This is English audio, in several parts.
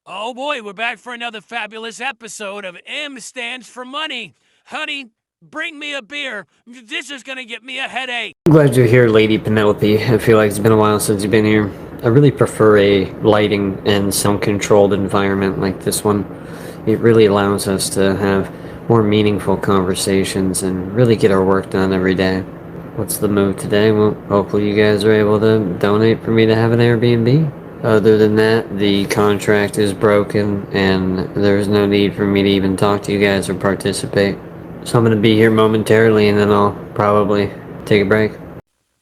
Oh boy, we're back for another fabulous episode of M Stands for Money. Honey, bring me a beer. This is gonna get me a headache. I'm glad you're here, Lady Penelope. I feel like it's been a while since you've been here. I really prefer a lighting and sound-controlled environment like this one. It really allows us to have more meaningful conversations and really get our work done every day. What's the move today? Well, hopefully you guys are able to donate for me to have an Airbnb. Other than that, the contract is broken and there's no need for me to even talk to you guys or participate. So I'm going to be here momentarily and then I'll probably take a break.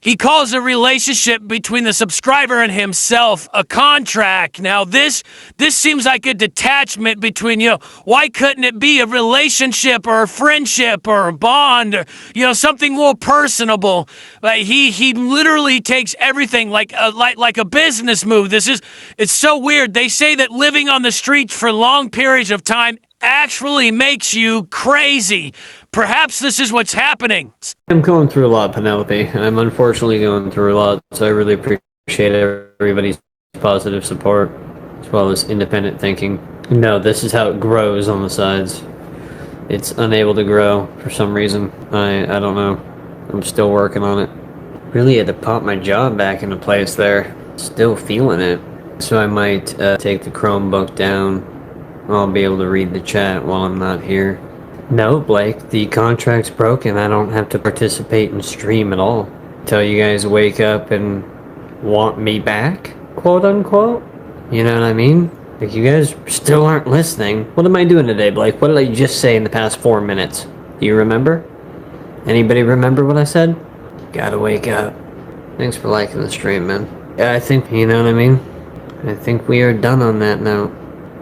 He calls a relationship between the subscriber and himself a contract. Now this seems like a detachment between, why couldn't it be a relationship or a friendship or a bond or, something more personable? Like he literally takes everything like a business move. It's so weird. They say that living on the streets for long periods of time actually makes you crazy. Perhaps this is what's happening. I'm going through a lot, Penelope. I'm unfortunately going through a lot, so I really appreciate everybody's positive support, as well as independent thinking. No, this is how it grows on the sides. It's unable to grow for some reason. I don't know. I'm still working on it. Really had to pop my jaw back into place there. Still feeling it. So I might take the Chromebook down. I'll be able to read the chat while I'm not here. No, Blake, the contract's broken. I don't have to participate in stream at all. Till you guys wake up and want me back, quote unquote. You know what I mean? Like, you guys still aren't listening. What am I doing today, Blake? What did I just say in the past 4 minutes? Do you remember? Anybody remember what I said? Gotta wake up. Thanks for liking the stream, man. Yeah, I think, you know what I mean? I think we are done on that note.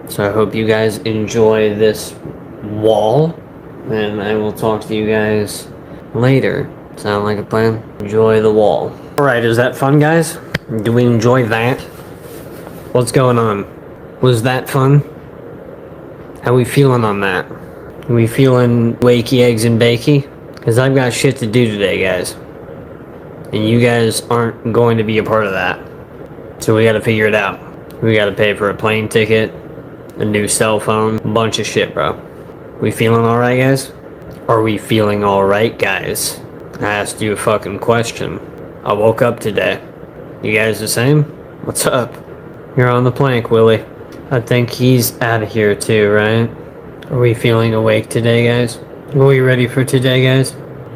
So I hope you guys enjoy this wall, and I will talk to you guys later. Sound like a plan? Enjoy the wall. Alright, is that fun, guys? Do we enjoy that? What's going on? Was that fun? How we feeling on that? Are we feeling wakey, eggs, and bakey? Because I've got shit to do today, guys. And you guys aren't going to be a part of that. So we gotta figure it out. We gotta pay for a plane ticket, a new cell phone, a bunch of shit, bro. We feeling alright, guys? Are we feeling alright, guys? I asked you a fucking question. I woke up today. You guys the same? What's up? You're on the plank, Willie. I think he's out of here too, right? Are we feeling awake today, guys? Are we ready for today, guys?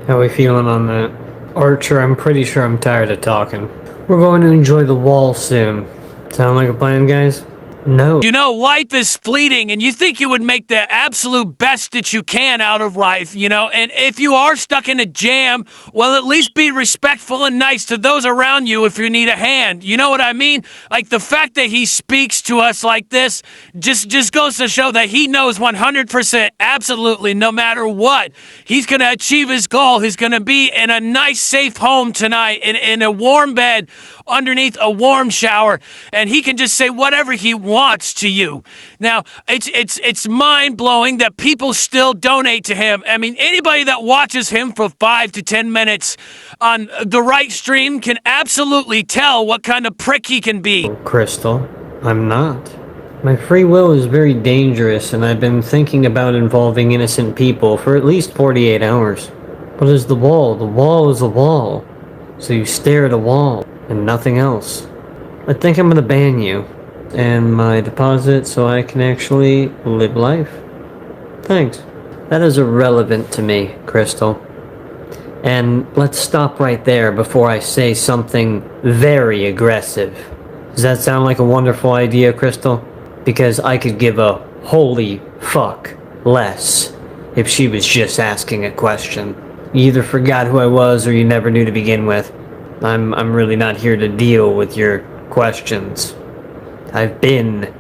How are we feeling on that? Archer, I'm pretty sure I'm tired of talking. We're going to enjoy the wall soon. Sound like a plan, guys? No. Life is fleeting, and you think you would make the absolute best that you can out of life, and if you are stuck in a jam, well, at least be respectful and nice to those around you if you need a hand. You know what I mean? Like, the fact that he speaks to us like this just goes to show that he knows 100%, absolutely, no matter what, he's going to achieve his goal. He's going to be in a nice, safe home tonight, in a warm bed, underneath a warm shower, and he can just say whatever he wants to you. Now, it's mind-blowing that people still donate to him. I mean, anybody that watches him for 5 to 10 minutes on the right stream can absolutely tell what kind of prick he can be. Crystal, I'm not. My free will is very dangerous, and I've been thinking about involving innocent people for at least 48 hours. What is the wall? The wall is a wall. So you stare at a wall and nothing else. I think I'm gonna ban you and my deposit so I can actually live life. Thanks. That is irrelevant to me, Crystal. And let's stop right there before I say something very aggressive. Does that sound like a wonderful idea, Crystal? Because I could give a holy fuck less if she was just asking a question. You either forgot who I was or you never knew to begin with. I'm really not here to deal with your questions. I've been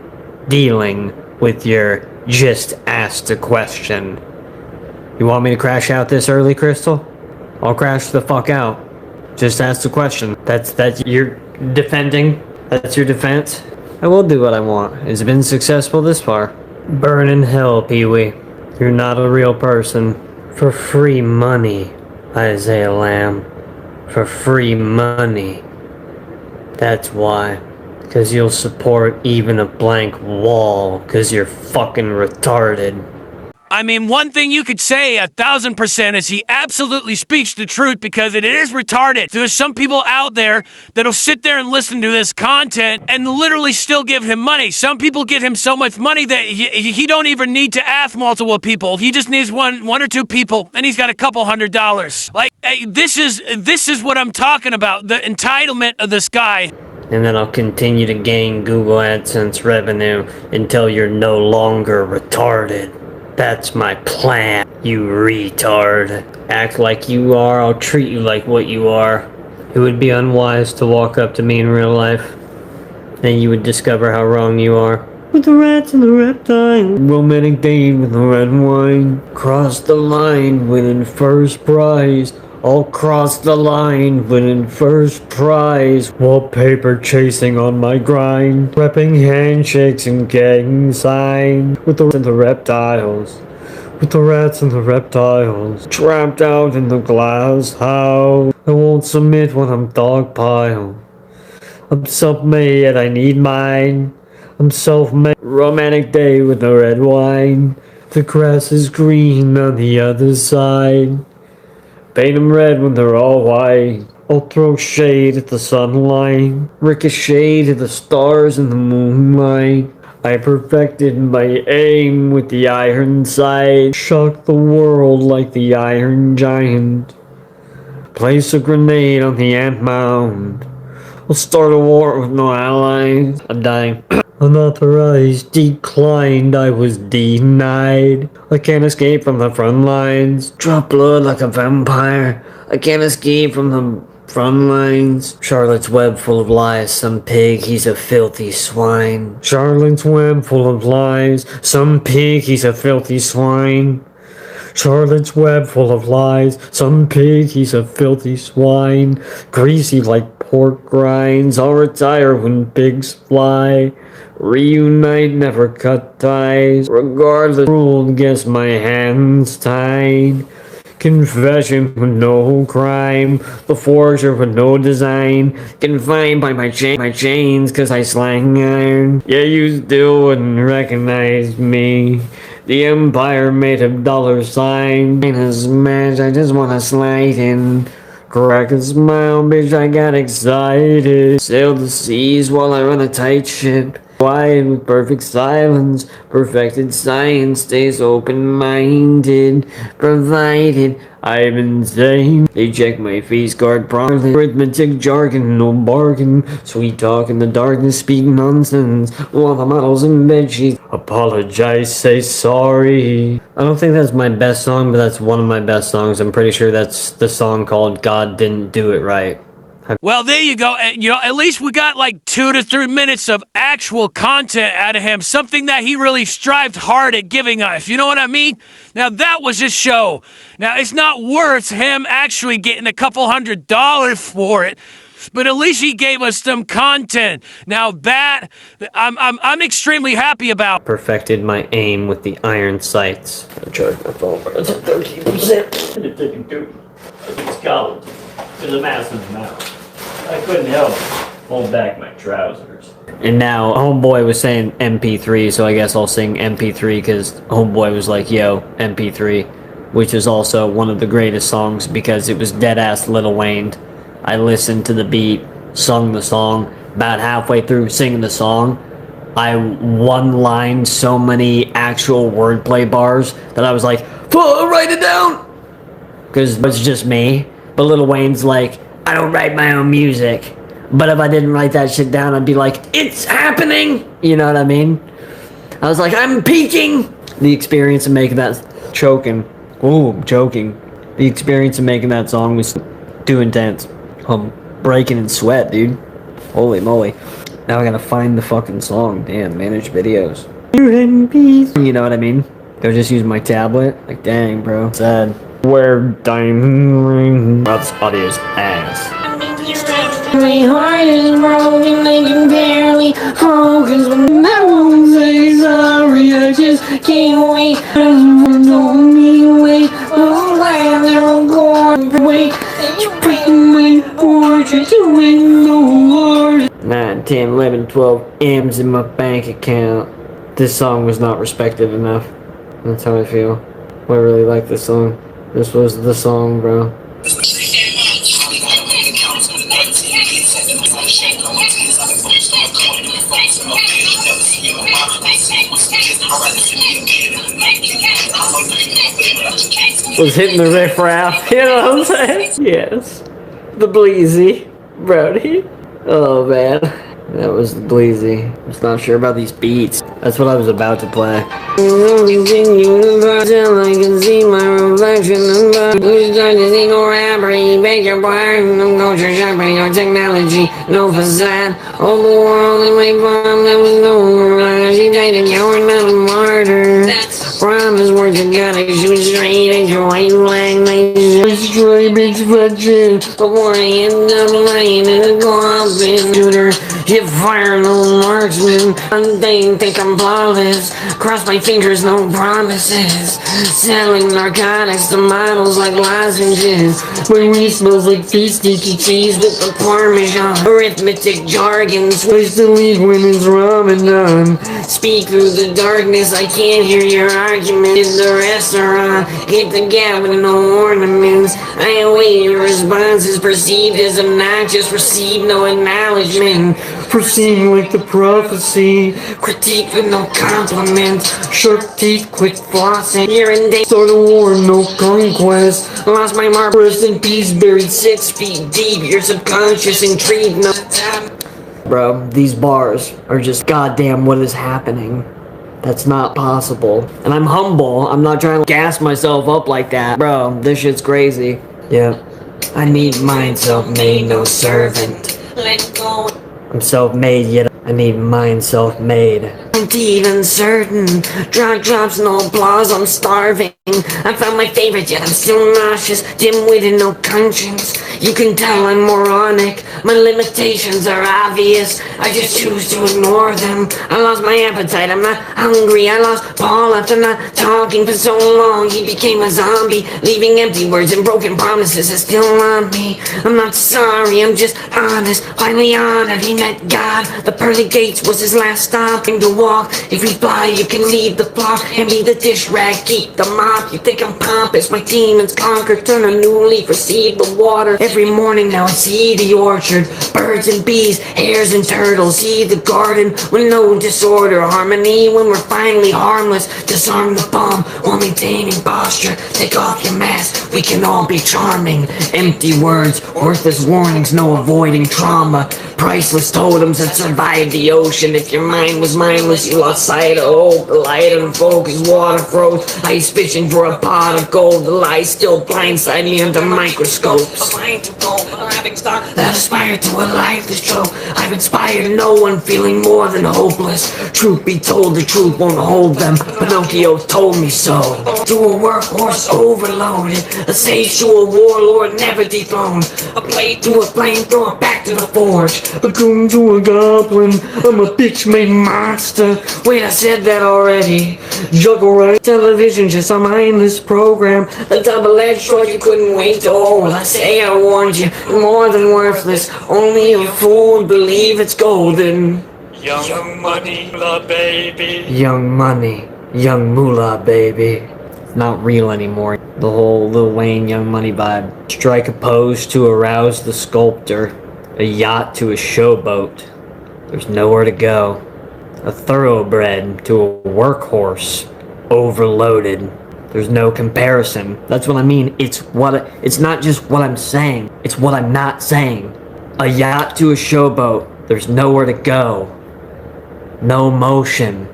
dealing with your just asked a question. You want me to crash out this early, Crystal? I'll crash the fuck out. Just ask the question. That's your defending? That's your defense? I will do what I want. It's been successful this far. Burn in hell, Pee-wee. You're not a real person. For free money, Isaiah Lamb. For free money. That's why. Because you'll support even a blank wall, because you're fucking retarded. I mean, one thing you could say 1,000% is he absolutely speaks the truth because it is retarded. There's some people out there that'll sit there and listen to this content and literally still give him money. Some people give him so much money that he don't even need to ask multiple people. He just needs one or two people, and he's got a couple $100. Like, hey, this is what I'm talking about. The entitlement of this guy. And then I'll continue to gain Google AdSense revenue until you're no longer retarded. That's my plan, you retard. Act like you are, I'll treat you like what you are. It would be unwise to walk up to me in real life. Then you would discover how wrong you are. With the rats and the reptile, romantic date with the red wine. Cross the line, winning first prize. I'll cross the line, winning first prize. Wallpaper chasing on my grind. Repping handshakes and gang signs. With the rats and the reptiles. With the rats and the reptiles. Trapped out in the glass house. I won't submit when I'm dogpiled. I'm self-made yet I need mine. I'm self-made. Romantic day with the red wine. The grass is green on the other side. Paint them red when they're all white. I'll throw shade at the sunlight. Ricochet to the stars in the moonlight. I perfected my aim with the iron sight. Shock the world like the Iron Giant. Place a grenade on the ant mound. I'll start a war with no allies. I'm dying. Unauthorized, declined, I was denied. I can't escape from the front lines. Drop blood like a vampire. I can't escape from the front lines. Charlotte's web full of lies. Some pig, he's a filthy swine. Charlotte's web full of lies. Some pig, he's a filthy swine. Charlotte's web full of lies. Some pig, he's a filthy swine. Greasy like pork grinds. I'll retire when pigs fly. Reunite, never cut ties. Regardless, ruled, guess my hands tied. Confession with no crime. The forger with no design. Confined by my chains, cause I slang iron. Yeah, you still wouldn't recognize me. The empire made of dollar signs. Ain't a smash, I just wanna slide in. Crack a smile, bitch, I got excited. Sail the seas while I run a tight ship. Quiet with perfect silence. Perfected science stays open-minded. Provided I'm insane. They check my face card properly. Arithmetic jargon, no bargain. Sweet talk in the darkness, speak nonsense. While the models in bedsheets apologize, say sorry. I don't think that's my best song, but that's one of my best songs. I'm pretty sure that's the song called God Didn't Do It Right. Well, there you go. And, at least we got like 2 to 3 minutes of actual content out of him. Something that he really strived hard at giving us. You know what I mean? Now, that was his show. Now, it's not worth him actually getting a couple $100 for it. But at least he gave us some content. Now that I'm extremely happy about. Perfected my aim with the iron sights. I charged my phone, but it's at 13%. It's college. It's a massive amount. I couldn't help hold back my trousers. And now homeboy was saying MP3, so I guess I'll sing MP3 because homeboy was like, yo, MP3, which is also one of the greatest songs because it was dead-ass Lil Wayne. I listened to the beat, sung the song, about halfway through singing the song, I one-lined so many actual wordplay bars that I was like, write it down! Because it's just me. But Lil Wayne's like, I don't write my own music. But if I didn't write that shit down, I'd be like, it's happening! You know what I mean? I was like, I'm peaking! The experience of making that... Choking. The experience of making that song was too intense. I'm breaking in sweat, dude. Holy moly. Now I gotta find the fucking song. Damn, manage videos. You know what I mean? Go just use my tablet. Like, dang, bro. Sad. Wear diamond ring. That's audio's ass. My heart is broken, I can barely focus. When I won't say sorry, I just can't wait. Don't me wait, oh, why they're going wait. You bring my portrait, you ain't no Lord. Man, 10, 11, 12 M's in my bank account. This song was not respected enough. That's how I feel. I really like this song. This was the song, bro. Was hitting the riff raff, you know what I'm saying? Yes. The Bleezy. Brody. Oh man. That was the Bleezy. I'm just not sure about these beats. That's what I was about to play. Till I can see my reflection in the who's trying to see no rapper, you beg your pardon. No culture shopping or technology, no facade. All the world in my palm, there was no mirage. You died a coward, not a martyr. Promise words you gotta shoot straight at your white flag nation. Straight bitch fletching before I end up lying in a coffin. Shooter, hip fire, no marksman. One thing, think I'm flawless. Cross my fingers, no promises. Selling narcotics to models like lozenges. My weed smells like beef stinky cheese with the parmesan. Arithmetic jargon, switch to leave when it's Ramadan. Speak through the darkness, I can't hear your argument. In the restaurant, keep the gap with no ornaments. I await your responses, perceived as obnoxious, receive no acknowledgement. Proceeding like the prophecy, critique with no compliment. Sharp teeth, quick flossing. Here and day, start a war, no conquest. Lost my mark, rest in peace, buried 6 feet deep. Your subconscious intrigued, no time. Bro, these bars are just goddamn what is happening. That's not possible. And I'm humble. I'm not trying to gas myself up like that. Bro, this shit's crazy. Yeah. I need mine self-made, no servant. Let go. I'm self-made, yet I need mine self-made. I'm even certain. Drops, no applause, I'm starving. I found my favorite, yet I'm still nauseous. Dim-witted, no conscience. You can tell I'm moronic. My limitations are obvious. I just choose to ignore them. I lost my appetite, I'm not hungry. I lost Paul after not talking for so long. He became a zombie, leaving empty words and broken promises that still on me. I'm not sorry, I'm just honest. Finally honored, he met God. The pearly gates was his last stop. To walk, if we fly, you can leave the flock and be the dish rag, keep the mop. You think I'm pompous, my demons conquer. Turn a new leaf, receive the water. Every morning now I see the orchard, birds and bees, hares and turtles. See the garden with no disorder, harmony when we're finally harmless. Disarm the bomb while maintaining posture. Take off your mask, we can all be charming. Empty words, worthless warnings, no avoiding trauma. Priceless totems that survived the ocean. If your mind was mindless, you lost sight of hope. The light unfocused, water froze. Ice fishing for a pot of gold. The lies still blindside me under microscopes. That aspire to a lifeless trope. I've inspired no one feeling more than hopeless. Truth be told, the truth won't hold them. Pinocchio told me so. To a workhorse overloaded, a sexual warlord never dethroned. A blade to a flamethrower, back to the forge. A goon to a goblin, I'm a bitch-made monster. Wait, I said that already. Juggle right, television, just a mindless program. A double-edged sword you couldn't wait to hold. I say I warned you, more than worthless. Only a fool would believe it's golden. Young money, la baby. Young money, young moolah, baby. It's not real anymore. The whole Lil Wayne Young Money vibe. Strike a pose to arouse the sculptor. A yacht to a showboat. There's nowhere to go. A thoroughbred to a workhorse. Overloaded. There's no comparison. That's what I mean. It's not just what I'm saying. It's what I'm not saying. A yacht to a showboat. There's nowhere to go. No motion.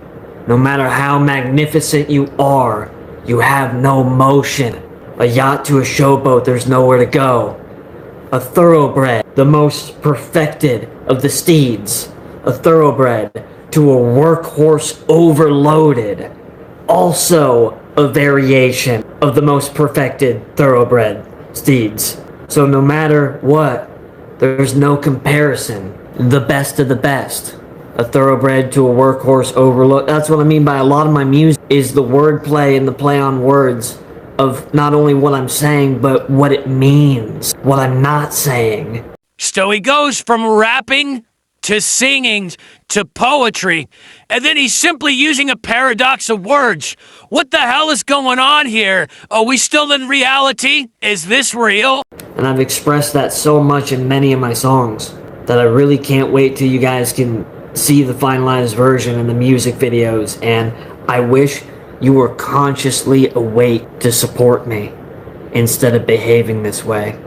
No matter how magnificent you are, you have no motion. A yacht to a showboat. There's nowhere to go. A thoroughbred, the most perfected of the steeds. A thoroughbred to a workhorse overloaded. Also a variation of the most perfected thoroughbred steeds. So no matter what, there's no comparison. The best of the best. A thoroughbred to a workhorse overload. That's what I mean by a lot of my music is the wordplay and the play on words of not only what I'm saying, but what it means, what I'm not saying. So he goes from rapping to singing to poetry, and then he's simply using a paradox of words. What the hell is going on here? Are we still in reality? Is this real? And I've expressed that so much in many of my songs that I really can't wait till you guys can see the finalized version and the music videos, and I wish you were consciously awake to support me instead of behaving this way.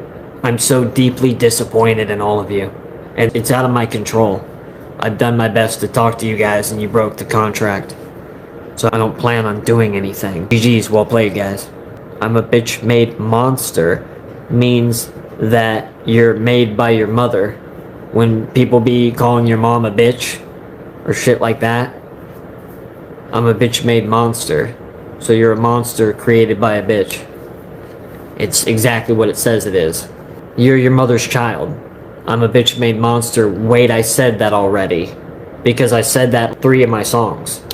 I'm so deeply disappointed in all of you, and it's out of my control. I've done my best to talk to you guys and you broke the contract, so I don't plan on doing anything. GG's, well played guys. I'm a bitch made monster means that you're made by your mother. When people be calling your mom a bitch or shit like that, I'm a bitch made monster. So you're a monster created by a bitch. It's exactly what it says it is. You're your mother's child. I'm a bitch made monster. Wait, I said that already. Because I said that in 3 of my songs.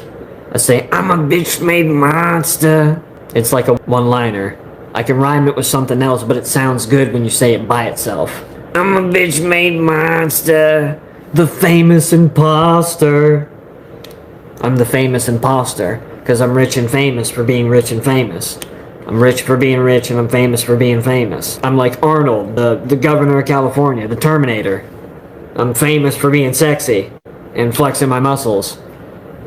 I say, I'm a bitch made monster. It's like a one-liner. I can rhyme it with something else, but it sounds good when you say it by itself. I'm a bitch made monster. The famous imposter. I'm the famous imposter. Because I'm rich and famous for being rich and famous. I'm rich for being rich and I'm famous for being famous. I'm like Arnold, the governor of California, the Terminator. I'm famous for being sexy and flexing my muscles.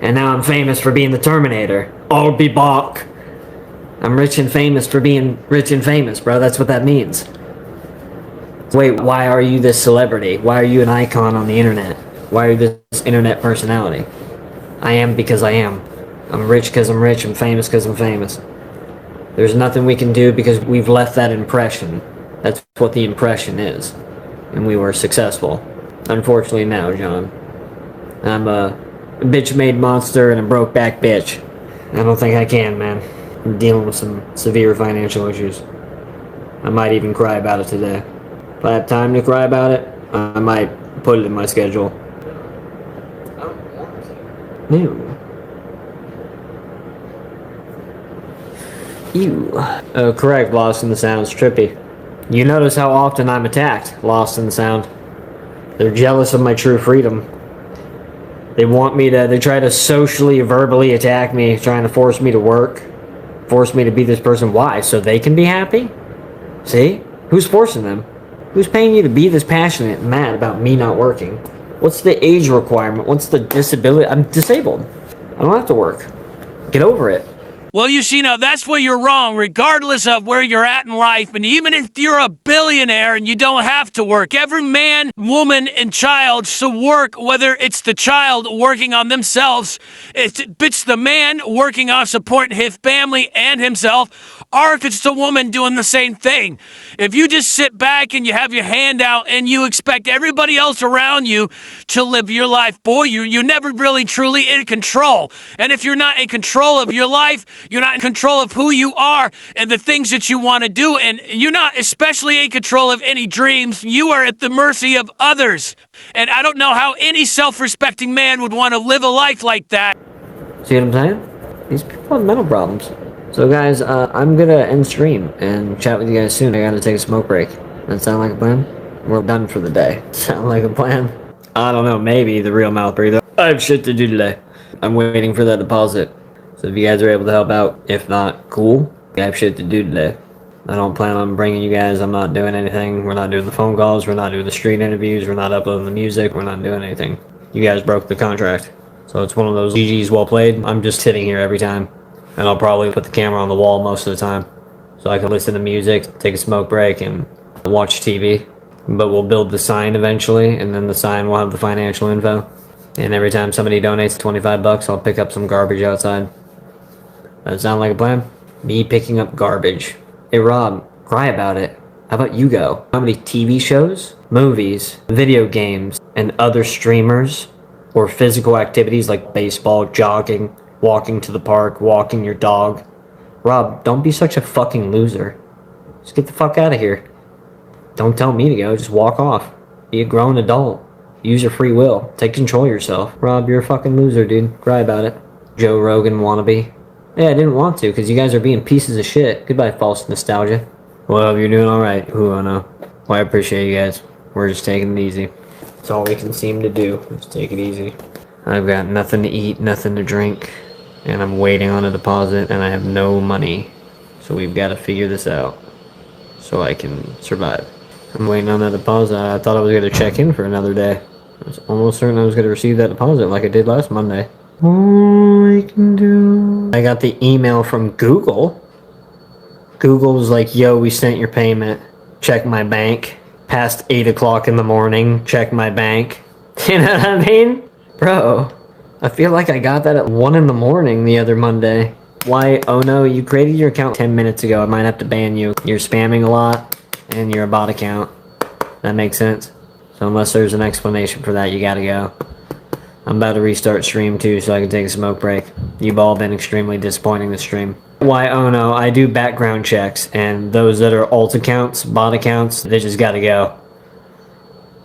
And now I'm famous for being the Terminator. I'll be back. I'm rich and famous for being rich and famous, bro. That's what that means. Wait, why are you this celebrity? Why are you an icon on the internet? Why are you this internet personality? I am because I am. I'm rich because I'm rich. I'm famous because I'm famous. There's nothing we can do because we've left that impression. That's what the impression is. And we were successful. Unfortunately now, John. I'm a bitch-made monster and a broke-back bitch. I don't think I can, man. I'm dealing with some severe financial issues. I might even cry about it today. If I have time to cry about it, I might put it in my schedule. I don't want to. Ew. Ew. Oh, correct, Lost in the Sound's trippy. You notice how often I'm attacked, Lost in the Sound. They're jealous of my true freedom. They want me to, they try to socially, verbally attack me, trying to force me to work. Force me to be this person. Why? So they can be happy? See? Who's forcing them? Who's paying you to be this passionate and mad about me not working? What's the age requirement? What's the disability? I'm disabled. I don't have to work. Get over it. Well, you see, now that's where you're wrong, regardless of where you're at in life. And even if you're a billionaire and you don't have to work, every man, woman, and child should work, whether it's the child working on themselves, it's the man working on supporting his family and himself, or if it's the woman doing the same thing. If you just sit back and you have your hand out and you expect everybody else around you to live your life for you, you're never really truly in control. And if you're not in control of your life, you're not in control of who you are and the things that you want to do, and you're not especially in control of any dreams. You are at the mercy of others. And I don't know how any self-respecting man would want to live a life like that. See what I'm saying? These people have mental problems. So guys, I'm gonna end stream and chat with you guys soon. I gotta take a smoke break. That sound like a plan? We're done for the day. Sound like a plan? I don't know, maybe the real mouth breather. I have shit to do today. I'm waiting for that deposit. So if you guys are able to help out, if not, cool. I have shit to do today. I don't plan on bringing you guys. I'm not doing anything. We're not doing the phone calls. We're not doing the street interviews. We're not uploading the music. We're not doing anything. You guys broke the contract. So it's one of those GG's well played. I'm just sitting here every time. And I'll probably put the camera on the wall most of the time. So I can listen to music, take a smoke break, and watch TV. But we'll build the sign eventually, and then the sign will have the financial info. And every time somebody donates $25, I'll pick up some garbage outside. That sound like a plan? Me picking up garbage. Hey Rob, cry about it. How about you go? How many TV shows, movies, video games, and other streamers, or physical activities like baseball, jogging, walking to the park, walking your dog? Rob, don't be such a fucking loser. Just get the fuck out of here. Don't tell me to go, just walk off. Be a grown adult. Use your free will. Take control of yourself. Rob, you're a fucking loser, dude. Cry about it. Joe Rogan wannabe. Yeah, I didn't want to, because you guys are being pieces of shit. Goodbye, false nostalgia. Well, you're doing alright. Who I know. Well, I appreciate you guys. We're just taking it easy. That's all we can seem to do. Just take it easy. I've got nothing to eat, nothing to drink, and I'm waiting on a deposit, and I have no money. So we've got to figure this out so I can survive. I'm waiting on that deposit. I thought I was going to check in for another day. I was almost certain I was going to receive that deposit like I did last Monday. All I can do... I got the email from Google. Google was like, yo, we sent your payment. Check my bank. Past 8 o'clock in the morning. Check my bank. You know what I mean? Bro, I feel like I got that at 1 in the morning the other Monday. Why? Oh no, you created your account 10 minutes ago. I might have to ban you. You're spamming a lot, and you're a bot account. That makes sense. So unless there's an explanation for that, you gotta go. I'm about to restart stream too, so I can take a smoke break. You've all been extremely disappointing this stream. Why? Oh no, I do background checks, and those that are alt accounts, bot accounts, they just gotta go.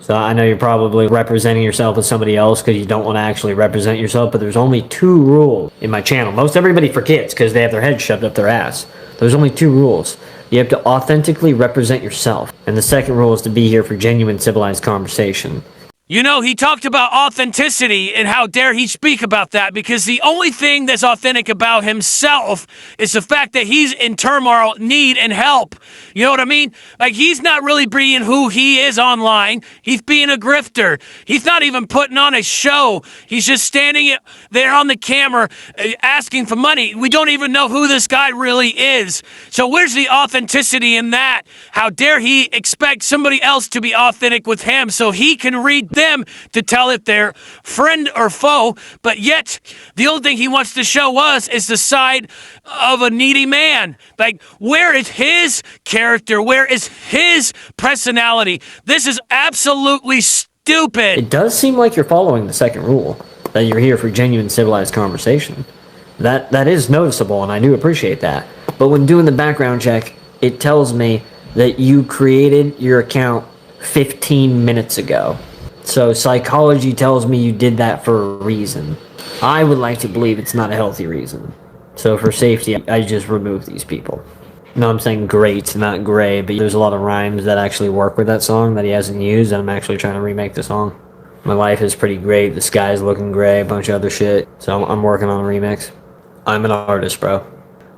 So I know you're probably representing yourself as somebody else because you don't want to actually represent yourself, but there's only 2 rules in my channel. Most everybody forgets because they have their head shoved up their ass. There's only 2 rules. You have to authentically represent yourself. And the second rule is to be here for genuine civilized conversation. You know, he talked about authenticity, and how dare he speak about that, because the only thing that's authentic about himself is the fact that he's in turmoil, need, and help. You know what I mean? Like, he's not really being who he is online. He's being a grifter. He's not even putting on a show. He's just standing there on the camera asking for money. We don't even know who this guy really is. So where's the authenticity in that? How dare he expect somebody else to be authentic with him so he can read them to tell if they're friend or foe, but yet the only thing he wants to show us is the side of a needy man. Like, where is his character? Where is his personality? This is absolutely stupid. It does seem like you're following the second rule, that you're here for genuine civilized conversation. That is noticeable, and I do appreciate that. But when doing the background check, it tells me that you created your account 15 minutes ago. So psychology tells me you did that for a reason. I would like to believe it's not a healthy reason. So for safety, I just remove these people. No, I'm saying great, not gray, but there's a lot of rhymes that actually work with that song that he hasn't used, and I'm actually trying to remake the song. My life is pretty great, the sky's looking gray, a bunch of other shit. So I'm working on a remix. I'm an artist, bro.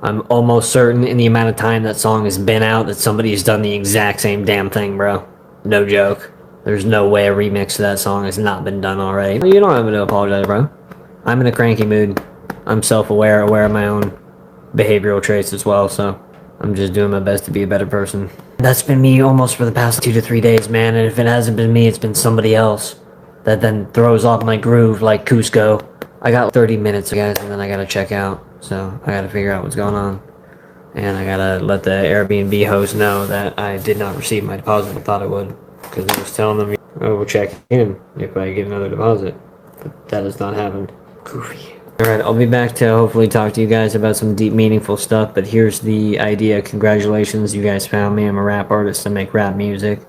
I'm almost certain in the amount of time that song has been out that somebody has done the exact same damn thing, bro. No joke. There's no way a remix to that song has not been done already. You don't have to apologize, bro. I'm in a cranky mood. I'm self-aware, aware of my own behavioral traits as well, so I'm just doing my best to be a better person. That's been me almost for the past 2 to 3 days, man, and if it hasn't been me, it's been somebody else that then throws off my groove like Cusco. I got 30 minutes, guys, and then I gotta check out, so I gotta figure out what's going on. And I gotta let the Airbnb host know that I did not receive my deposit I thought I would. Because I was telling them, oh, we'll check in if I get another deposit. But that has not happened. Goofy. Alright, I'll be back to hopefully talk to you guys about some deep, meaningful stuff. But here's the idea. Congratulations, you guys found me. I'm a rap artist. I make rap music.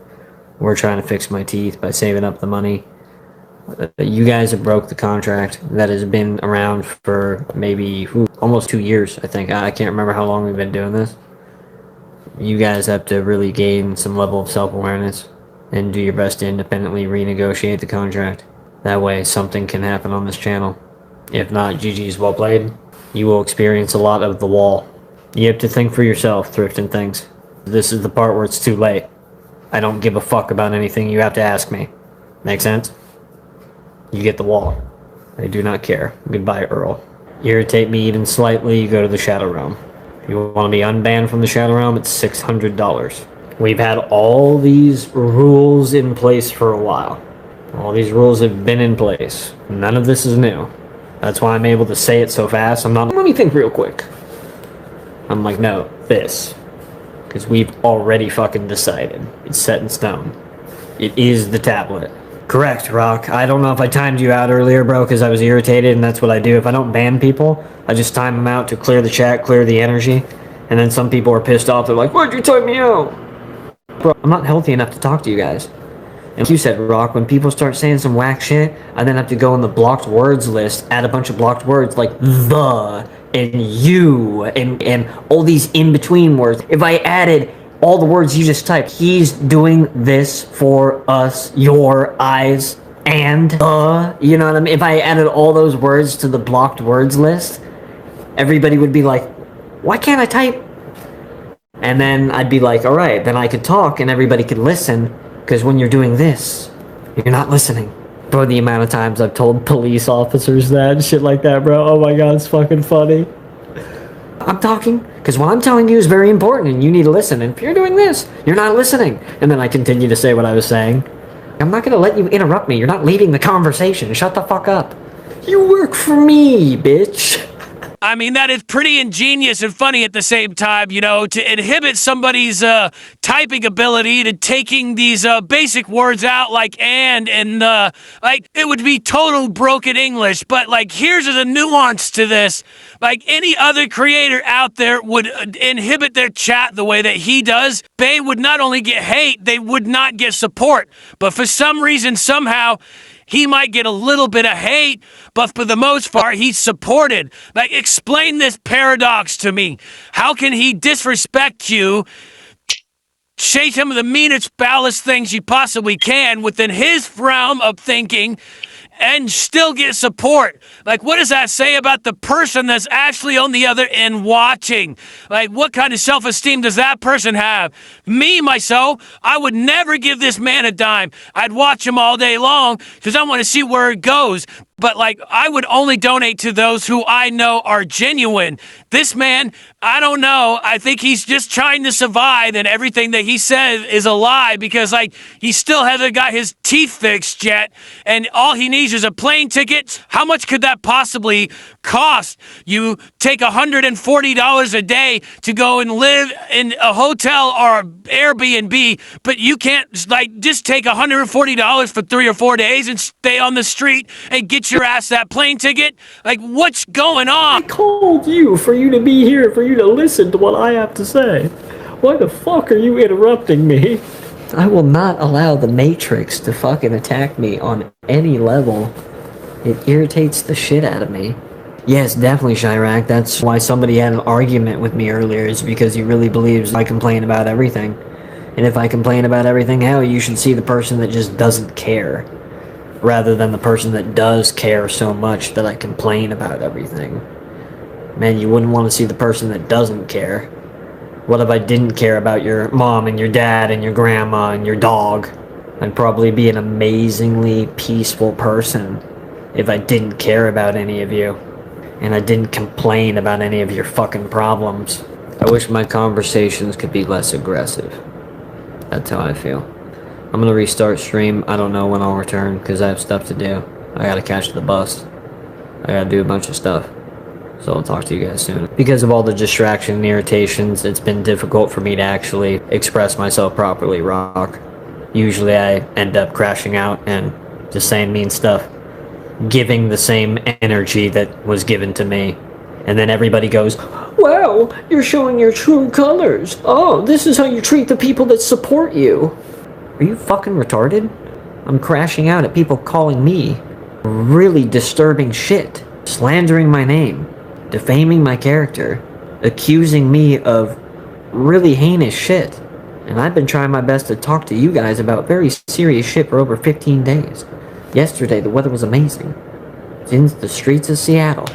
We're trying to fix my teeth by saving up the money. You guys have broke the contract that has been around for maybe almost 2 years, I think. I can't remember how long we've been doing this. You guys have to really gain some level of self-awareness and do your best to independently renegotiate the contract. That way something can happen on this channel. If not, GG's well played. You will experience a lot of the wall. You have to think for yourself, thrifting things. This is the part where it's too late. I don't give a fuck about anything you have to ask me. Make sense? You get the wall. I do not care. Goodbye, Earl. Irritate me even slightly, you go to the Shadow Realm. If you want to be unbanned from the Shadow Realm, it's $600. We've had all these rules in place for a while. All these rules have been in place. None of this is new. That's why I'm able to say it so fast. Let me think real quick. I'm like, no, this. Because we've already fucking decided. It's set in stone. It is the tablet. Correct, Rock. I don't know if I timed you out earlier, bro, because I was irritated, and that's what I do. If I don't ban people, I just time them out to clear the chat, clear the energy. And then some people are pissed off. They're like, why'd you time me out? Bro, I'm not healthy enough to talk to you guys. And like you said, Rock, when people start saying some whack shit, I then have to go in the blocked words list, add a bunch of blocked words like the and you and all these in-between words. If I added all the words you just typed. He's doing this for us, your eyes, and you know what I mean? If I added all those words to the blocked words list, everybody would be like, why can't I type? And then I'd be like, all right, then I could talk and everybody could listen, because when you're doing this, you're not listening. Bro, the amount of times I've told police officers that and shit like that, bro. Oh my god, it's fucking funny. I'm talking, because what I'm telling you is very important and you need to listen. And if you're doing this, you're not listening. And then I continue to say what I was saying. I'm not going to let you interrupt me. You're not leading the conversation. Shut the fuck up. You work for me, bitch. I mean, that is pretty ingenious and funny at the same time, you know, to inhibit somebody's typing ability to taking these basic words out like and like, it would be total broken English, but like, here's the nuance to this. Like, any other creator out there would inhibit their chat the way that he does. They would not only get hate, they would not get support. But for some reason, somehow, he might get a little bit of hate, but for the most part, he's supported. Like, explain this paradox to me. How can he disrespect you, say some of the meanest, foulest things he possibly can within his realm of thinking, and still get support? Like, what does that say about the person that's actually on the other end watching? Like, what kind of self-esteem does that person have? Me, myself, I would never give this man a dime. I'd watch him all day long because I want to see where it goes. But, like, I would only donate to those who I know are genuine. This man, I don't know. I think he's just trying to survive, and everything that he says is a lie because, like, he still hasn't got his teeth fixed yet, and all he needs is a plane ticket. How much could that possibly cost? You take $140 a day to go and live in a hotel or Airbnb, but you can't, like, just take $140 for 3 or 4 days and stay on the street and get your ass that plane ticket? Like, what's going on? I called you for you to be here, for you to listen to what I have to say. Why the fuck are you interrupting me? I will not allow the Matrix to fucking attack me on any level. It irritates the shit out of me. Yes, definitely, Chirac. That's why somebody had an argument with me earlier, is because he really believes I complain about everything. And if I complain about everything, hell, you should see the person that just doesn't care, rather than the person that does care so much that I complain about everything. Man, you wouldn't want to see the person that doesn't care. What if I didn't care about your mom and your dad and your grandma and your dog? I'd probably be an amazingly peaceful person if I didn't care about any of you, and I didn't complain about any of your fucking problems. I wish my conversations could be less aggressive. That's how I feel. I'm gonna restart stream. I don't know when I'll return because I have stuff to do. I gotta catch the bus. I gotta do a bunch of stuff. So I'll talk to you guys soon. Because of all the distraction and irritations, it's been difficult for me to actually express myself properly, Rock. Usually I end up crashing out and just saying mean stuff, giving the same energy that was given to me. And then everybody goes, wow, you're showing your true colors. Oh, this is how you treat the people that support you. Are you fucking retarded? I'm crashing out at people calling me really disturbing shit, slandering my name, defaming my character, accusing me of really heinous shit. And I've been trying my best to talk to you guys about very serious shit for over 15 days. Yesterday, the weather was amazing. It's in the streets of Seattle.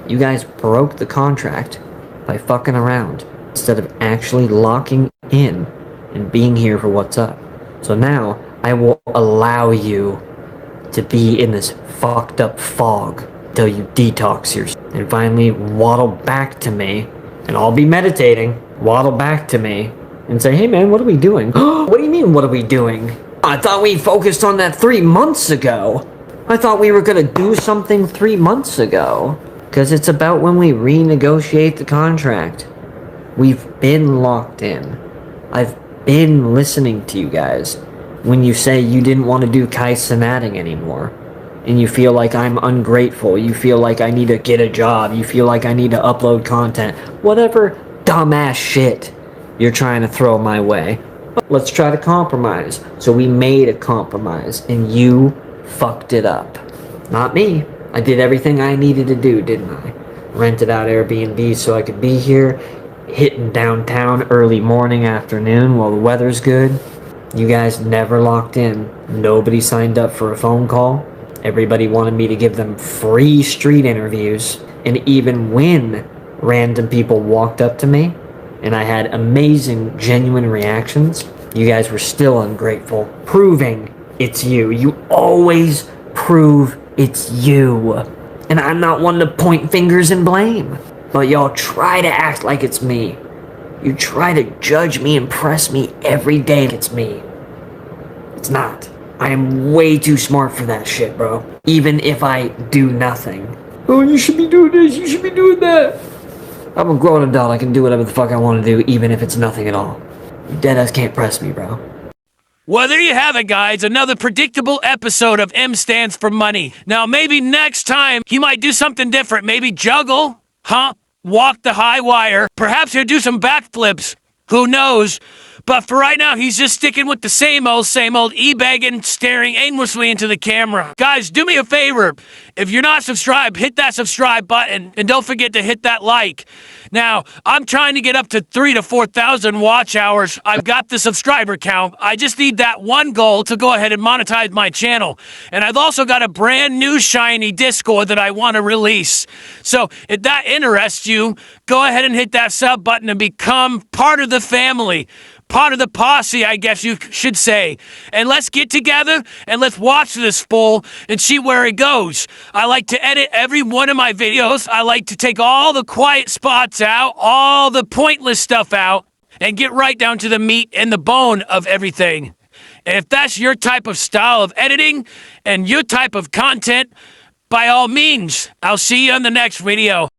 You guys broke the contract by fucking around instead of actually locking in and being here for what's up. So now, I will allow you to be in this fucked up fog till you detox yourself and finally waddle back to me, and I'll be meditating, waddle back to me and say, hey man, what are we doing? What do you mean, what are we doing? I thought we focused on that 3 months ago. I thought we were gonna do something 3 months ago. Because it's about when we renegotiate the contract. We've been locked in. I've been listening to you guys when you say you didn't want to do Kai Cenatting anymore. And you feel like I'm ungrateful. You feel like I need to get a job. You feel like I need to upload content. Whatever dumbass shit you're trying to throw my way. Let's try to compromise. So we made a compromise, and you fucked it up. Not me. I did everything I needed to do, didn't I? Rented out Airbnb so I could be here, hitting downtown early morning, afternoon while the weather's good. You guys never locked in. Nobody signed up for a phone call. Everybody wanted me to give them free street interviews. And even when random people walked up to me and I had amazing, genuine reactions, you guys were still ungrateful, proving it's you. You always prove it's you. And I'm not one to point fingers and blame. But y'all try to act like it's me. You try to judge me and press me every day like it's me. It's not. I am way too smart for that shit, bro. Even if I do nothing. Oh, you should be doing this, you should be doing that. I'm a grown adult, I can do whatever the fuck I want to do, even if it's nothing at all. You deadass can't press me, bro. Well, there you have it, guys. Another predictable episode of M Stands for Money. Now, maybe next time he might do something different. Maybe juggle, huh? Walk the high wire. Perhaps he'll do some backflips. Who knows? But for right now, he's just sticking with the same old e-begging, staring aimlessly into the camera. Guys, do me a favor. If you're not subscribed, hit that subscribe button, and don't forget to hit that like. Now, I'm trying to get up to 3,000 to 4,000 watch hours. I've got the subscriber count. I just need that one goal to go ahead and monetize my channel. And I've also got a brand new shiny Discord that I want to release. So if that interests you, go ahead and hit that sub button and become part of the family. Part of the posse, I guess you should say. And let's get together and let's watch this fool and see where it goes. I like to edit every one of my videos. I like to take all the quiet spots out, all the pointless stuff out, and get right down to the meat and the bone of everything. And if that's your type of style of editing and your type of content, by all means, I'll see you on the next video.